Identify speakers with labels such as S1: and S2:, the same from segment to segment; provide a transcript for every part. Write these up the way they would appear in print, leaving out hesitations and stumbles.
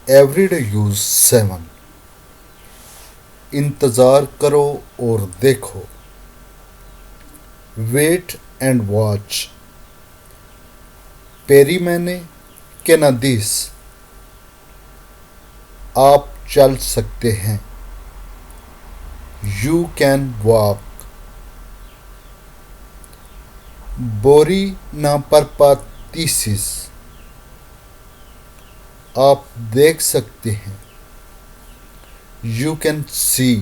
S1: Everyday use 7। इंतज़ार करो और देखो। Wait and watch. पेरी मैंने कैनाडीज। आप चल सकते हैं। You can walk. बोरी ना परपातीसिस। आप देख सकते हैं। You can see.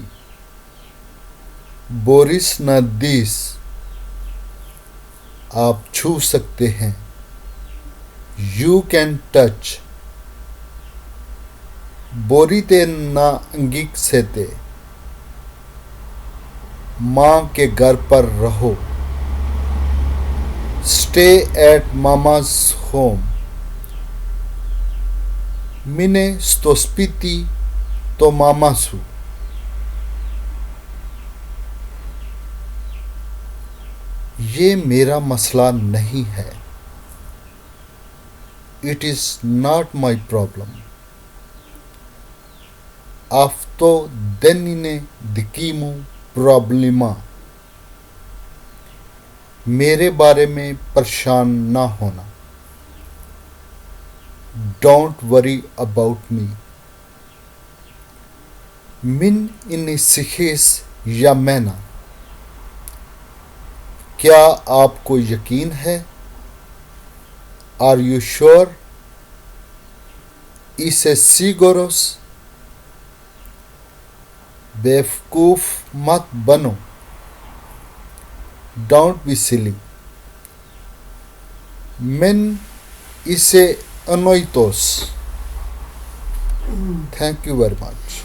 S1: बोरिस नदीस। आप छू सकते हैं। You can touch. बोरीते ना अंगिक सेते। माँ के घर पर रहो। Stay at mama's home. मिने स्तोस्पिति तो मामासु। ये मेरा मसला नहीं है। It is not my problem. आफ्तो देनिने दिकीमु प्रॉब्लिमा। मेरे बारे में परेशान ना होना। Don't worry about me. मिन इनिसिखिस या मैना। क्या आपको यकीन है? Are you sure? इसे सिगोरोस। बेवकूफ मत बनो। Don't be silly. मेन इसे अनोइतोस। Thank you very much.